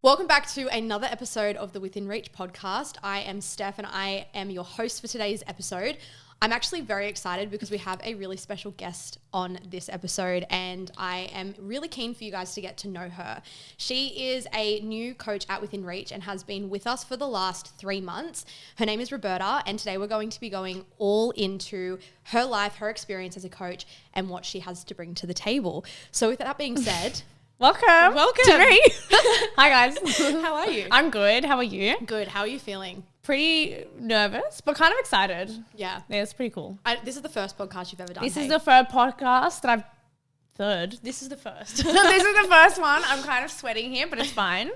Welcome back to another episode of the Within Reach podcast. I am Steph and I am your host for today's episode. I'm actually very excited because we have a really special guest on this episode and I am really keen for you guys to get to know her. She is a new coach at Within Reach and has been with us for the last 3 months. Her name is Roberta and today we're going to be going all into her life, her experience as a coach and what she has to bring to the table. So with that being said... Welcome to me. Hi guys. How are you? I'm good. How are you? Good. How are you feeling? Pretty nervous, but kind of excited. Yeah. Yeah, it's pretty cool. This is the first podcast you've ever done. This is the third podcast that I've... This is the first. This is the first one. I'm kind of sweating here, but it's fine.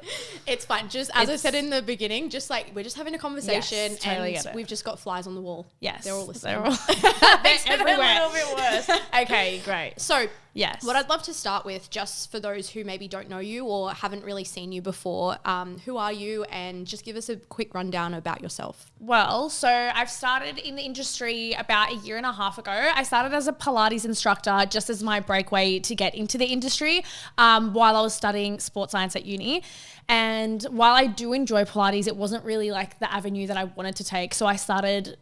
It's fine. Just as I said in the beginning, just like we're just having a conversation Yes, totally and we've just got flies on the wall. Yes. They're all listening. They're everywhere. A little bit worse. Okay, great. So yes, what I'd love to start with, just for those who maybe don't know you or haven't really seen you before, who are you? And just give us a quick rundown about yourself. Well, so I've started in the industry about 1.5 years ago. I started as a Pilates instructor just as my breakaway to get into the industry while I was studying sports science at uni. And while I do enjoy Pilates, it wasn't really like the avenue that I wanted to take. So I started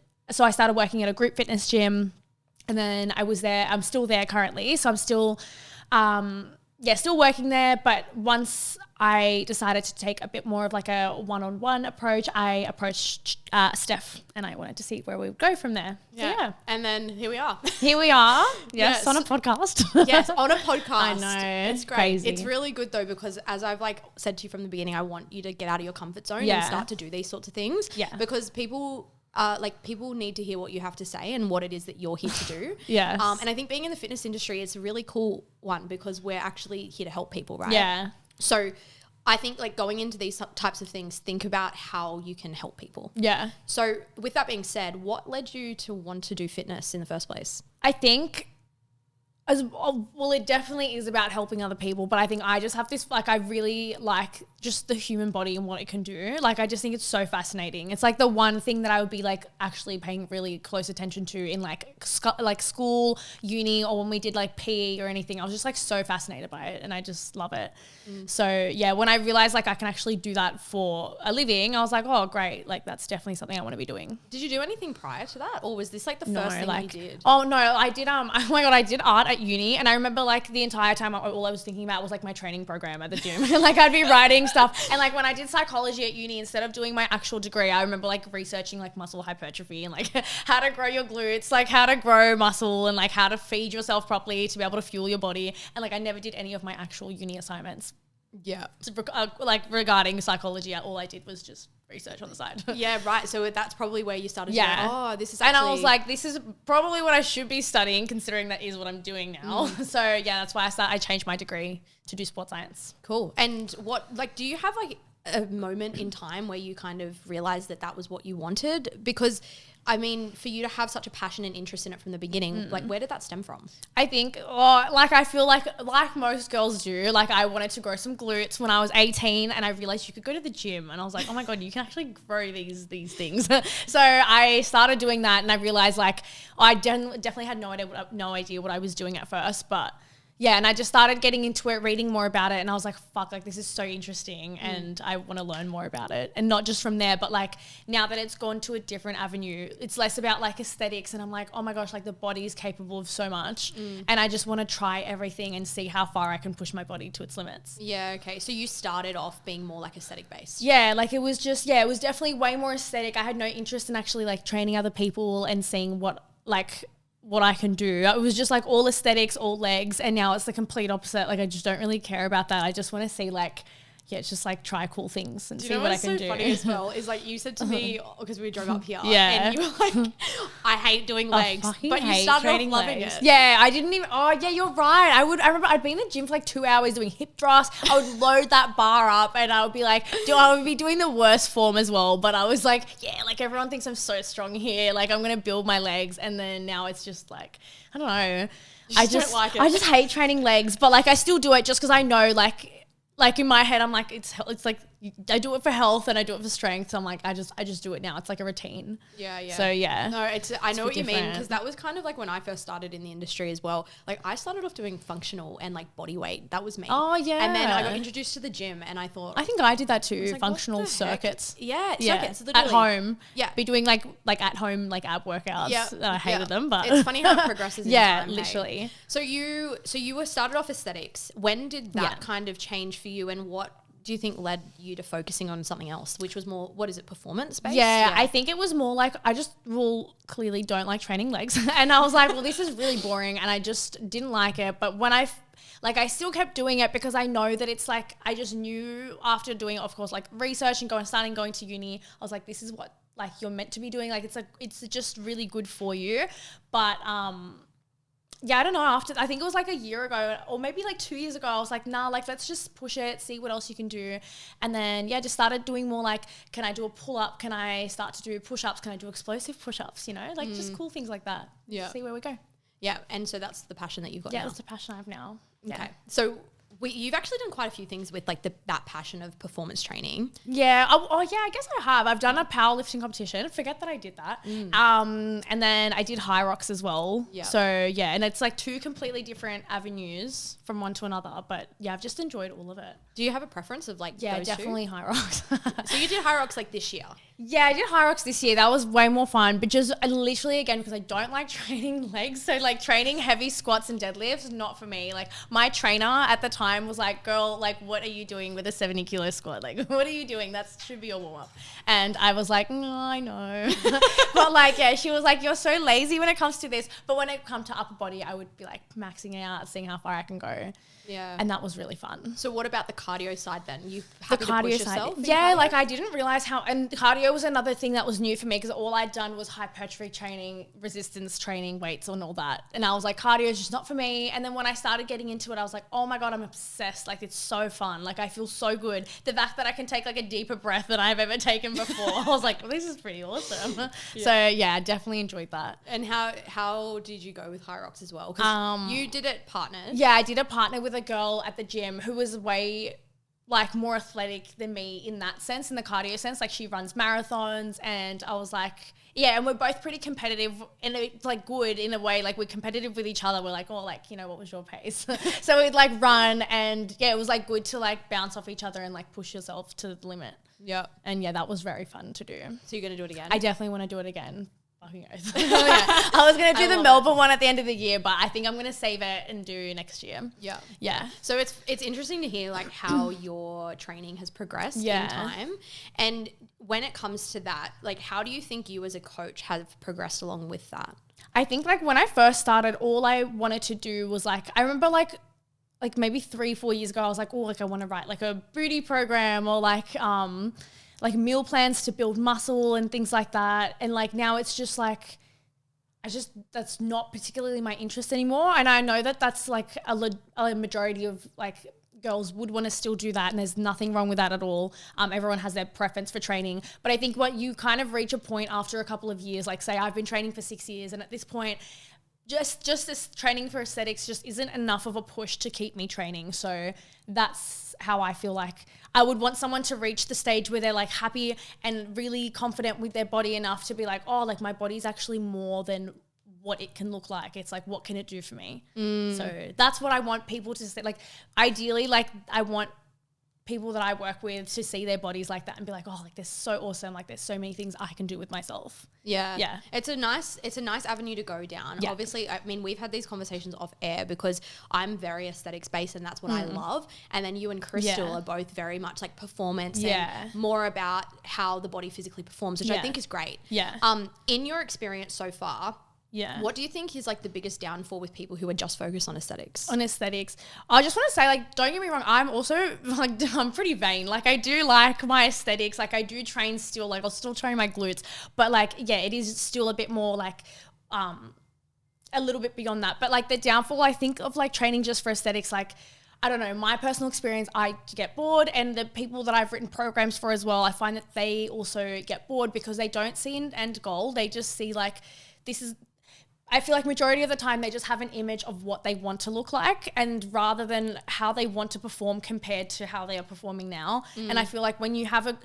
working at a group fitness gym and then I was there. I'm still there currently. So I'm still still working there. But once I decided to take a bit more of like a one-on-one approach, I approached Steph and I wanted to see where we would go from there. Yeah. So, yeah. And then here we are. Here we are. Yes, on a podcast. Yes, on a podcast. I know. It's great. Crazy. It's really good though because as I've like said to you from the beginning, I want you to get out of your comfort zone and start to do these sorts of things. Yeah. Because people need to hear what you have to say and what it is that you're here to do. Yes. And I think being in the fitness industry is a really cool one because we're actually here to help people, right? Yeah. So I think like going into these types of things, think about how you can help people. Yeah. So with that being said, what led you to want to do fitness in the first place? I think it definitely is about helping other people, but I think I just have this, like, I really like just the human body and what it can do. Like, I just think it's so fascinating. It's like the one thing that I would be like actually paying really close attention to in like school, uni, or when we did like PE or anything. I was just like so fascinated by it and I just love it. So yeah, when I realized like I can actually do that for a living, I was like, oh great, like that's definitely something I want to be doing. Did you do anything prior to that, or was this like the first thing you did? Oh no, I did oh my god, I did art at uni, and I remember like the entire time all I was thinking about was like my training program at the gym. Like I'd be writing stuff, and like when I did psychology at uni, instead of doing my actual degree, I remember like researching like muscle hypertrophy and like how to grow your glutes, like how to grow muscle and like how to feed yourself properly to be able to fuel your body. And like I never did any of my actual uni assignments. Yeah. So, like regarding psychology, all I did was just research on the side. Yeah, right. So that's probably where you started to go, oh, this is actually... And I was like, this is probably what I should be studying considering that is what I'm doing now. So yeah, that's why I changed my degree to do sports science. Cool. And what, like, do you have like a moment in time where you kind of realized that that was what you wanted? Because I mean, for you to have such a passion and interest in it from the beginning, like where did that stem from? I think, I feel like most girls do, like I wanted to grow some glutes when I was 18 and I realized you could go to the gym and I was like, oh my God, you can actually grow these things. So I started doing that and I realized like I definitely had no idea what I was doing at first, but yeah, and I just started getting into it, reading more about it, and I was like, fuck, like this is so interesting and I want to learn more about it. And not just from there, but like now that it's gone to a different avenue, it's less about like aesthetics and I'm like, oh my gosh, like the body is capable of so much and I just want to try everything and see how far I can push my body to its limits. Yeah, okay. So you started off being more like aesthetic based. Yeah, like it was definitely way more aesthetic. I had no interest in actually like training other people and seeing what I can do. It was just like all aesthetics, all legs, and now it's the complete opposite. Like I just don't really care about that. I just want to see like, it's just like try cool things and see what I can do. You know what's so funny as well is like you said to me, because we drove up here and you were like, I hate doing legs, but you started off loving it. Yeah, I didn't even, you're right. I remember I'd be in the gym for like 2 hours doing hip thrusts. I would load that bar up and I would be like, I would be doing the worst form as well. But I was like, yeah, like everyone thinks I'm so strong here. Like I'm going to build my legs. And then now it's just like, I don't know. I just hate training legs, but like I still do it just because I know like in my head, I'm like, it's like I do it for health and I do it for strength. So I'm like, I just do it now. It's like a routine. Yeah. So yeah. No, I know what you mean, different. because that was kind of like when I first started in the industry as well. Like I started off doing functional and like body weight. That was me. Oh yeah. And then I got introduced to the gym, and I thought, I think I did that too. like, functional what the heck? circuits. Yeah, Circuits literally. at home. Yeah. Be doing like at home like ab workouts. Yeah. I hated them, but it's funny how it progresses. In yeah, time, hey? literally. So you were started off aesthetics. When did that kind of change for you, and what do you think led you to focusing on something else, which was more, what is it, performance based? Yeah, I think it was more like I just clearly don't like training legs. And I was like, well, this is really boring, and I just didn't like it. But when I still kept doing it because I know that it's like, I just knew after doing, of course, like research and going to uni, I was like, this is what like you're meant to be doing. Like it's just really good for you. But yeah, I don't know. After, I think it was like a year ago or maybe like 2 years ago, I was like, nah, like let's just push it, see what else you can do. And then, yeah, just started doing more like, can I do a pull-up? Can I start to do push-ups? Can I do explosive push-ups? You know, like just cool things like that. Yeah. See where we go. Yeah, and so that's the passion that you've got Yeah, now. that's the passion I have now. Okay. Yeah. So you've actually done quite a few things with like that passion of performance training. Yeah. Oh, yeah, I guess I have. I've done a powerlifting competition. Forget that I did that. And then I did high rocks as well. Yeah. So yeah, and it's like two completely different avenues from one to another. But yeah, I've just enjoyed all of it. Do you have a preference of like Yeah, those definitely high rocks. So you did high rocks like this year. Yeah, I did high rocks this year. That was way more fun, but just literally again, because I don't like training legs. So like training heavy squats and deadlifts, not for me. Like my trainer at the time was like, girl, like what are you doing with a 70 kilo squat? Like what are you doing? That should be your warm up. And I was like, no, I know. But like, yeah, she was like, you're so lazy when it comes to this. But when it comes to upper body, I would be like maxing out, seeing how far I can go. Yeah. And that was really fun. So what about the cardio side then? You happy to push yourself? Yeah, like I didn't realize how, and cardio was another thing that was new for me because all I'd done was hypertrophy training, resistance training, weights and all that. And I was like, cardio is just not for me. And then when I started getting into it, I was like, oh my God, I'm obsessed. Like it's so fun. Like I feel so good. The fact that I can take like a deeper breath than I've ever taken before. I was like, well, this is pretty awesome. Yeah. So yeah, I definitely enjoyed that. And how did you go with high rocks as well? Because you did it partnered. Yeah, I did a partner with a girl at the gym who was way like more athletic than me in that sense, in the cardio sense. Like she runs marathons, and I was like, yeah, and we're both pretty competitive, and it's like good in a way. Like we're competitive with each other. We're like, oh, like, you know, what was your pace? So we'd like run, and yeah, it was like good to like bounce off each other and like push yourself to the limit. Yeah. And yeah, that was very fun to do. So you're going to do it again? I definitely want to do it again. Fucking oath. Oh, yeah. I was going to do the Melbourne one at the end of the year, but I think I'm going to save it and do next year. Yeah. Yeah. So it's interesting to hear like how your training has progressed in time. And when it comes to that, like how do you think you as a coach have progressed along with that? I think like when I first started, all I wanted to do was like, I remember like maybe 3-4 years ago, I was like, oh, like I want to write like a booty program or like meal plans to build muscle and things like that. And like now it's just like, that's not particularly my interest anymore. And I know that that's like a majority of like girls would want to still do that. And there's nothing wrong with that at all. Everyone has their preference for training. But I think what you kind of reach a point after a couple of years, like say I've been training for 6 years, and at this point, just this training for aesthetics just isn't enough of a push to keep me training. So that's how I feel like I would want someone to reach the stage where they're like happy and really confident with their body enough to be like, oh, like my body's actually more than what it can look like. It's like, what can it do for me? So that's what I want people to say. Like ideally, like I want people that I work with to see their bodies like that and be like, oh, like they're so awesome. Like there's so many things I can do with myself. Yeah. Yeah. It's a nice avenue to go down. Yeah. Obviously, I mean, we've had these conversations off air because I'm very aesthetics based and that's what I love. And then you and Crystal are both very much like performance and more about how the body physically performs, which I think is great. Yeah. In your experience so far, yeah, what do you think is like the biggest downfall with people who are just focused on aesthetics? On aesthetics. I just want to say, like, don't get me wrong, I'm also like, I'm pretty vain. Like I do like my aesthetics. Like I do train still, like I'll still train my glutes, but like, yeah, it is still a bit more like, a little bit beyond that. But like the downfall, I think of like training just for aesthetics, like, I don't know, my personal experience, I get bored, and the people that I've written programs for as well, I find that they also get bored because they don't see an end goal. They just see like, this is, I feel like majority of the time they just have an image of what they want to look like, and rather than how they want to perform compared to how they are performing now. And I feel like when you have a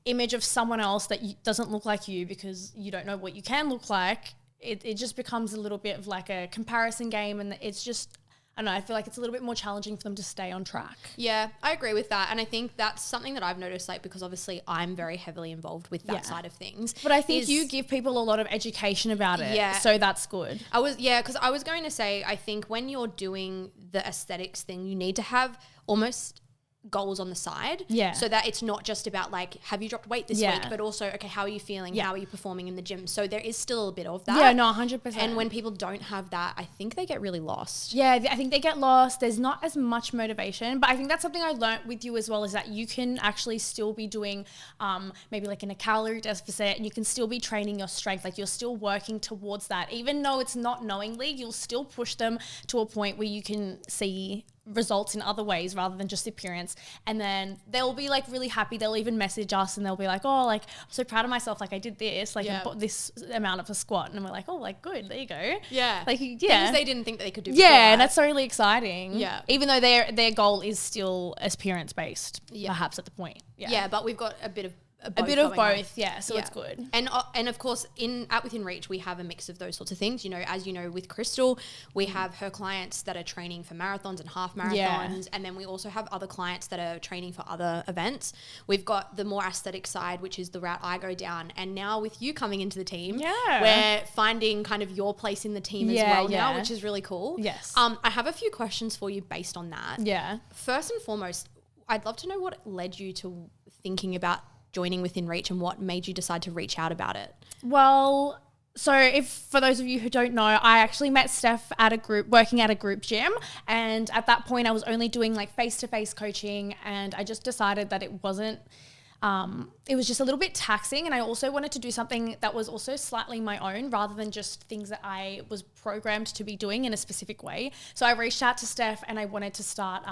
image of someone else that doesn't look like you because you don't know what you can look like, it just becomes a little bit of like a comparison game, and it's just, I don't know, I feel like it's a little bit more challenging for them to stay on track. Yeah, I agree with that. And I think that's something that I've noticed, like, because obviously I'm very heavily involved with that side of things. But I think you give people a lot of education about it. Yeah. So that's good. Because I was going to say, I think when you're doing the aesthetics thing, you need to have almost goals on the side. Yeah. So that it's not just about like, have you dropped weight this week? But also, okay, how are you feeling? Yeah. How are you performing in the gym? So there is still a bit of that. Yeah, no, 100%. And when people don't have that, I think they get really lost. Yeah, I think they get lost. There's not as much motivation, but I think that's something I learned with you as well, is that you can actually still be doing maybe like in a calorie deficit, and you can still be training your strength. Like you're still working towards that. Even though it's not knowingly, you'll still push them to a point where you can see results in other ways rather than just appearance. And then they'll be like really happy. They'll even message us and they'll be like, oh, like I'm so proud of myself. Like I did this, like I bought this amount of a squat. And we're like, oh, like good, there you go. Yeah. Like, things they didn't think that they could do. Yeah. And that's really exciting. Yeah. Even though their goal is still appearance based, perhaps at the point. Yeah. Yeah. But we've got a bit of both, yeah. So it's good. And of course, at Within Reach, we have a mix of those sorts of things. You know, as you know, with Crystal, we have her clients that are training for marathons and half marathons, and then we also have other clients that are training for other events. We've got the more aesthetic side, which is the route I go down, and now with you coming into the team, we're finding kind of your place in the team as well now, which is really cool. Yes. I have a few questions for you based on that. Yeah. First and foremost, I'd love to know what led you to thinking about joining Within Reach and what made you decide to reach out about it. Well, so if for those of you who don't know, I actually met Steph working at a group gym, and at that point I was only doing like face-to-face coaching, and I just decided that it wasn't it was just a little bit taxing, and I also wanted to do something that was also slightly my own rather than just things that I was programmed to be doing in a specific way. So I reached out to Steph and I wanted to start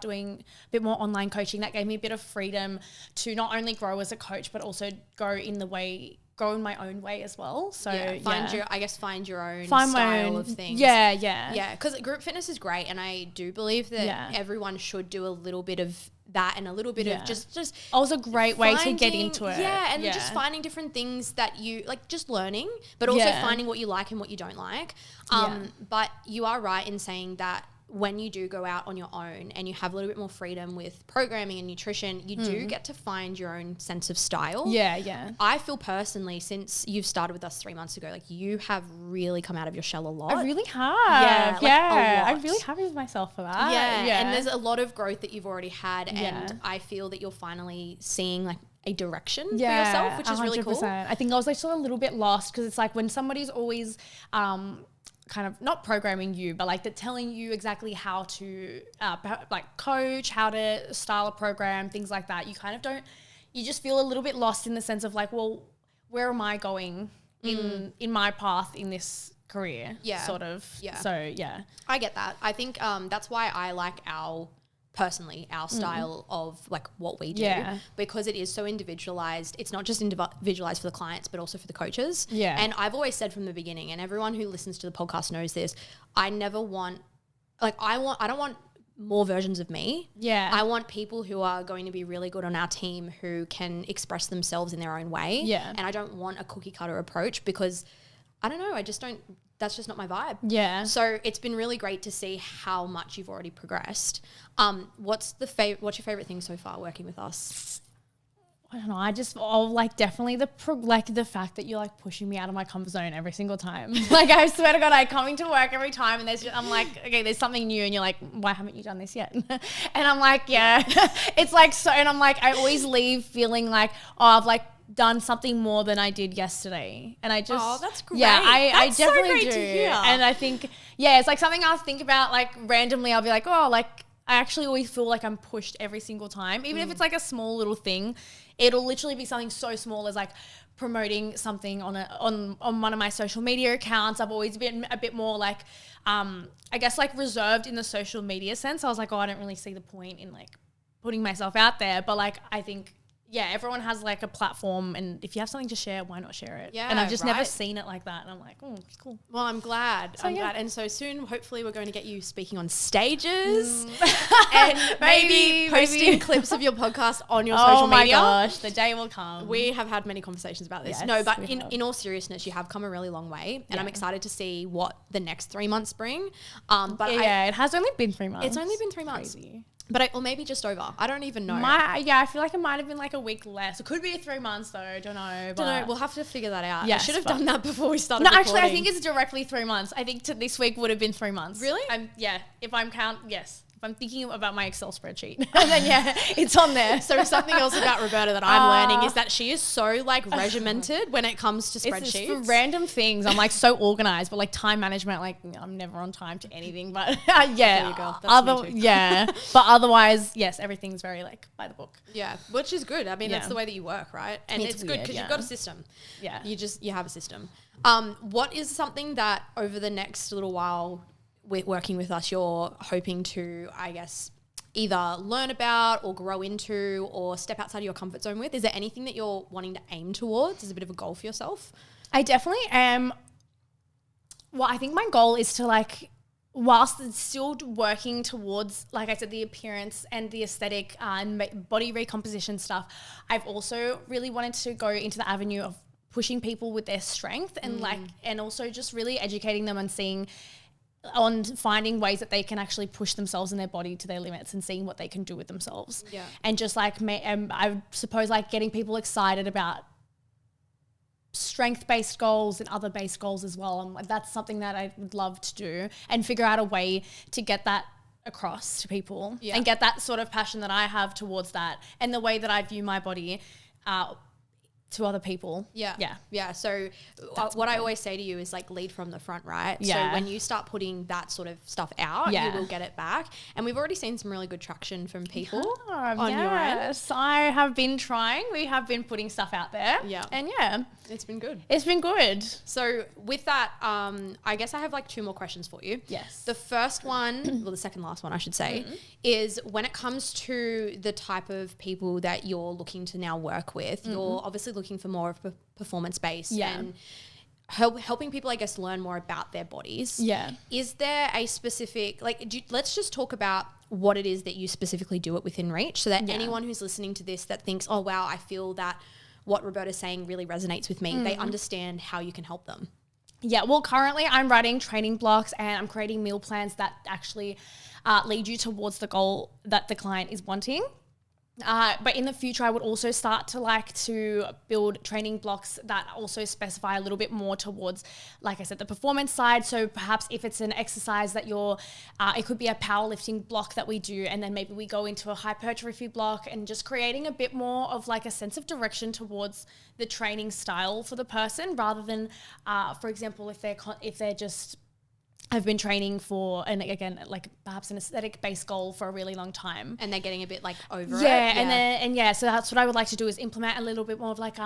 doing a bit more online coaching. That gave me a bit of freedom to not only grow as a coach but also go in my own way as well. So find your own style of things. Yeah. Because group fitness is great, and I do believe that everyone should do a little bit of that and a little bit of just also a great way to get into it. Yeah, and just finding different things that you like, just learning, but also finding what you like and what you don't like. But you are right in saying that when you do go out on your own and you have a little bit more freedom with programming and nutrition, you do get to find your own sense of style. Yeah. I feel personally, since you've started with us 3 months ago, like you have really come out of your shell a lot. I really have. Yeah. I'm really happy with myself for that. Yeah. And there's a lot of growth that you've already had. And I feel that you're finally seeing like a direction for yourself, which is really cool. I think I was like still a little bit lost, because it's like when somebody's always kind of not programming you, but like they're telling you exactly how to like coach, how to style a program, things like that. You kind of you just feel a little bit lost in the sense of like, well, where am I going in my path in this career? Yeah. Sort of. Yeah. So yeah. I get that. I think that's why I like our style of like what we do, because it is so individualized. It's not just individualized for the clients, but also for the coaches. Yeah. And I've always said from the beginning, and everyone who listens to the podcast knows this, I don't want more versions of me. Yeah. I want people who are going to be really good on our team who can express themselves in their own way. Yeah. And I don't want a cookie cutter approach, because I don't know, that's just not my vibe. Yeah. So it's been really great to see how much you've already progressed. What's your favorite thing so far working with us? I don't know. Definitely the fact that you're like pushing me out of my comfort zone every single time. Like I swear to God, I come into work every time and I'm like, okay, there's something new, and you're like, why haven't you done this yet? And I'm like, yeah. It's like so, and I'm like, I always leave feeling like, oh, I've like done something more than I did yesterday. And I just, that's great. Yeah, I definitely so great do. To hear. And I think, it's like something I'll think about like randomly. I'll be like, oh, like I actually always feel like I'm pushed every single time, even if it's like a small little thing. It'll literally be something so small as like promoting something on one of my social media accounts. I've always been a bit more like, I guess like reserved in the social media sense. I was like, oh, I don't really see the point in like putting myself out there. But like, I think, yeah, everyone has like a platform, and if you have something to share, why not share it? Yeah, and I've just never right? seen it like that, and I'm like, oh, it's cool. Well, I'm glad. So, I'm yeah. glad. And so soon, hopefully, we're going to get you speaking on stages and maybe posting clips of your podcast on your social media. Oh my gosh, the day will come. We have had many conversations about this. Yes, no, but we have. in all seriousness, you have come a really long way, and I'm Yeah. excited to see what the next 3 months bring. But it has only been 3 months. it's only been 3 months. Crazy. But or maybe just over. I don't even know. I feel like it might have been like a week less. It could be 3 months though. Don't know. Don't know. We'll have to figure that out. Yes, I should have but- done that before we started No, recording. actually, I think it's directly 3 months. I think this week would have been 3 months. Really? If I'm thinking about my Excel spreadsheet, then yeah, it's on there. So something else about Roberta that I'm learning is that she is so like regimented when it comes to It's spreadsheets. just for random things. I'm like so organized, but like time management, like I'm never on time to anything. But yeah, There you go. That's me too. yeah. But otherwise, yes, everything's very like by the book. Yeah, which is good. I mean, that's Yeah. the way that you work, right? And It's it's good weird, because yeah. you've got a system. Yeah. You have a system. What is something that over the next little while with working with us, you're hoping to, I guess, either learn about or grow into or step outside of your comfort zone with? Is there anything that you're wanting to aim towards as a bit of a goal for yourself? I definitely am. Well, I think my goal is to like, whilst it's still working towards, like I said, the appearance and the aesthetic and body recomposition stuff, I've also really wanted to go into the avenue of pushing people with their strength and and also just really educating them and finding ways that they can actually push themselves and their body to their limits and seeing what they can do with themselves. Yeah. And just like, I suppose like getting people excited about strength-based goals and other based goals as well. And that's something that I would love to do and figure out a way to get that across to people and get that sort of passion that I have towards that and the way that I view my body to other people. Yeah. So what I always say to you is like lead from the front, right? Yeah. So when you start putting that sort of stuff out, you Yeah. will get it back. And we've already seen some really good traction from people on your end. Yes, I have been trying. We have been putting stuff out there. Yeah. And yeah, It's been good. it's been good. So with that, I guess I have like 2 more questions for you. Yes. The first one, well, the second last one, I should say, is when it comes to the type of people that you're looking to now work with, you're obviously looking for more of a performance-based and helping people, I guess, learn more about their bodies. Yeah. Is there a specific, let's just talk about what it is that you specifically do at Within Reach so that anyone who's listening to this that thinks, oh, wow, I feel that what Roberta's saying really resonates with me, they understand how you can help them. Yeah, well, currently I'm writing training blocks and I'm creating meal plans that actually lead you towards the goal that the client is wanting. But in the future, I would also start to like to build training blocks that also specify a little bit more towards, like I said, the performance side. So perhaps if it's an exercise that it could be a powerlifting block that we do, and then maybe we go into a hypertrophy block and just creating a bit more of like a sense of direction towards the training style for the person, rather than, for example, if they're just have been training for, and again, like perhaps an aesthetic based goal for a really long time. And they're getting a bit like over it. Yeah. So that's what I would like to do, is implement a little bit more of like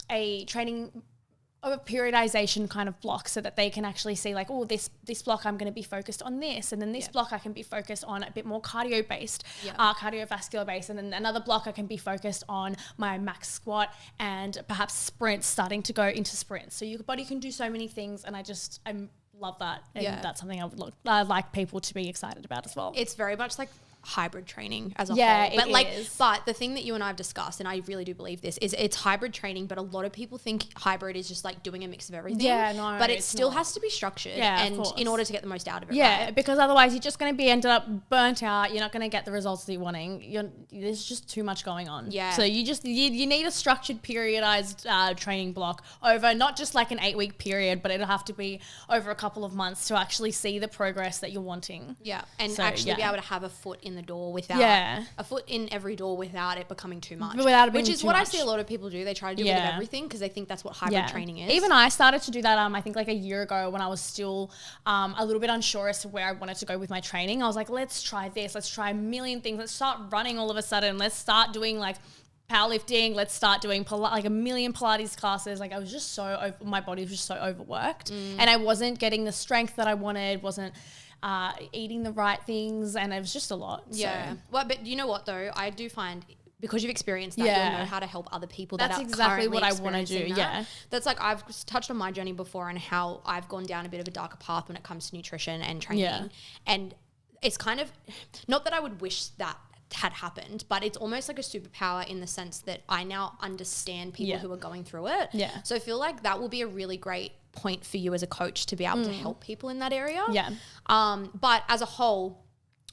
a training of a periodization kind of block, so that they can actually see like, oh, this block I'm going to be focused on this, and then this block I can be focused on a bit more cardio based, cardiovascular based, and then another block I can be focused on my max squat and perhaps sprints, starting to go into sprints. So your body can do so many things, and I love that, and that's something I'd like people to be excited about as well. It's very much like hybrid training as a Yeah, whole. But it is. but the thing that you and I have discussed, and I really do believe this, is it's hybrid training, but a lot of people think hybrid is just like doing a mix of everything. Yeah, no, but it it's still not. has to be structured, Yeah, of and course. in order to get the most out of it. Yeah, right? because otherwise you're just going to be ended up burnt out. You're not going to get the results that you're wanting. There's just too much going on. Yeah. So you need a structured, periodized training block over not just like an 8-week period, but it'll have to be over a couple of months to actually see the progress that you're wanting. Yeah, and So, actually be yeah. able to have a foot in the door without Yeah. a foot in every door without it becoming too much. Without it being which is too what I much. see a lot of people do. They try to do a bit of Yeah. everything because they think that's what hybrid training is. Even I started to do that, I think like a year ago, when I was still a little bit unsure as to where I wanted to go with my training. I was like, let's try this. Let's try a million things. Let's start running all of a sudden. Let's start doing like powerlifting. Let's start doing like a million Pilates classes. Like I was just my body was just so overworked, and I wasn't getting the strength that I wanted, wasn't eating the right things, and it was just a lot. Yeah. So. Well, but you know what though? I do find because you've experienced that, you'll know how to help other people that are exactly what I want to do. experiencing that. Yeah. That's like, I've touched on my journey before and how I've gone down a bit of a darker path when it comes to nutrition and training. Yeah. And it's kind of, not that I would wish that had happened, but it's almost like a superpower in the sense that I now understand people who are going through it. Yeah. So I feel like that will be a really great point for you as a coach to be able to help people in that area. Yeah. But as a whole,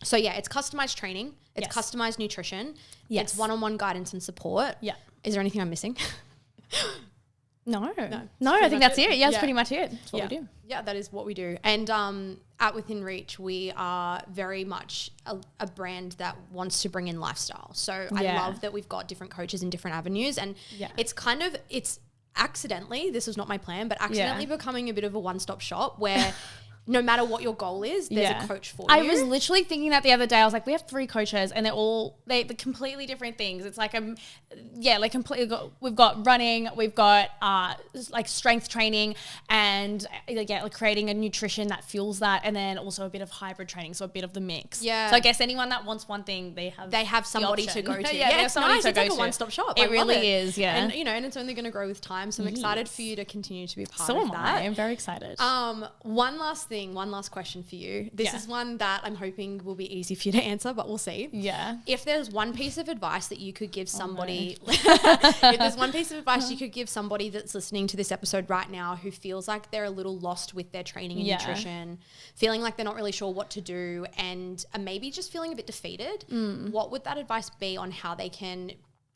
so yeah, it's customized training, it's Yes. customized nutrition, Yes. it's one-on-one guidance and support. Yeah. Is there anything I'm missing? No, pretty I think much that's it. it. Yeah, that's Yeah. pretty much it. That's what we do. Yeah, that is what we do. And at Within Reach, we are very much a brand that wants to bring in lifestyle. So I love that we've got different coaches in different avenues. And it's kind of, it's accidentally, this was not my plan, but accidentally becoming a bit of a one-stop shop where no matter what your goal is, there's a coach for you. I was literally thinking that the other day. I was like, we have 3 coaches and they're completely different things. It's like, completely we've got running, we've got like strength training and like creating a nutrition that fuels that. And then also a bit of hybrid training. So a bit of the mix. Yeah. So I guess anyone that wants one thing, they have somebody to option. go to. Yeah, it's nice. It's like a one-stop shop. It I love really is. Yeah. And and it's only going to grow with time. So I'm excited for you to continue to be part So of am that. I'm very excited. One last question for you. This Yeah. is one that I'm hoping will be easy for you to answer, but we'll see. Yeah. If there's one piece of advice that you could give somebody, if there's one piece of advice you could give somebody that's listening to this episode right now who feels like they're a little lost with their training and nutrition, feeling like they're not really sure what to do and maybe just feeling a bit defeated, what would that advice be on how they can,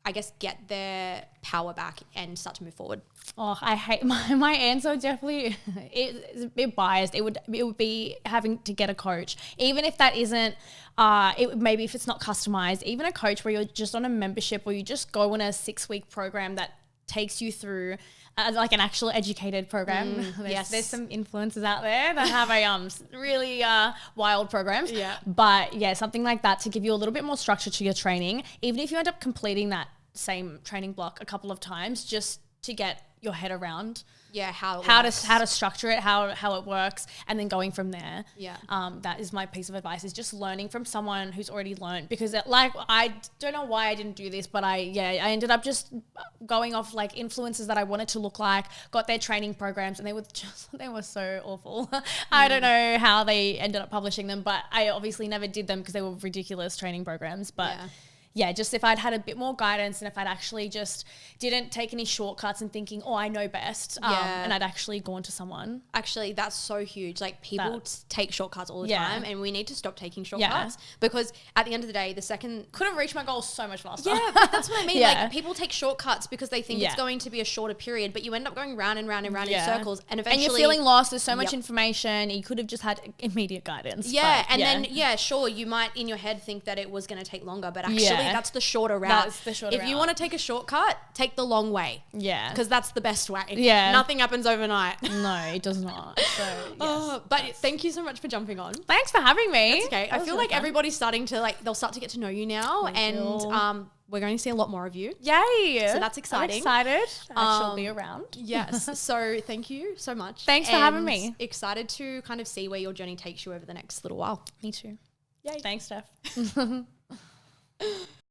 I guess, get their power back and start to move forward? Oh, I hate my answer. Definitely, it's a bit biased. It would be having to get a coach, even if that isn't. Maybe if it's not customized, even a coach where you're just on a membership or you just go on a 6-week program that takes you through. Like an actual educated program. There's some influencers out there that have a really wild programs. Yeah. But yeah, something like that to give you a little bit more structure to your training. Even if you end up completing that same training block a couple of times, just to get your head around how to structure it, how it works, and then going from there. Yeah. That is my piece of advice, is just learning from someone who's already learned, because I don't know why I didn't do this, but I ended up just going off like influencers that I wanted to look like, got their training programs, and they were so awful. I don't know how they ended up publishing them, but I obviously never did them because they were ridiculous training programs. But just if I'd had a bit more guidance and if I'd actually just didn't take any shortcuts and thinking, I know best, and I'd actually gone to someone. Actually, that's so huge. Like, people take shortcuts all the time, and we need to stop taking shortcuts because at the end of the day, could have reached my goals so much faster. Yeah, but that's what I mean. Like, people take shortcuts because they think it's going to be a shorter period, but you end up going round and round and round in circles, and eventually... And you're feeling lost. There's so much information. You could have just had immediate guidance. Yeah, then sure, you might in your head think that it was going to take longer, but actually that's the shorter route. That's the shorter route. If you want to take a shortcut, take the long way. Yeah. Because that's the best way. Yeah. Nothing happens overnight. No, it does not. So, yes. But thank you so much for jumping on. Thanks for having me. That's okay. I feel like everybody's starting to they'll start to get to know you now, and we're going to see a lot more of you. Yay. So that's exciting. I'm excited. I shall be around. Yes. So thank you so much. Thanks for having me. Excited to kind of see where your journey takes you over the next little while. Me too. Yay. Thanks, Steph.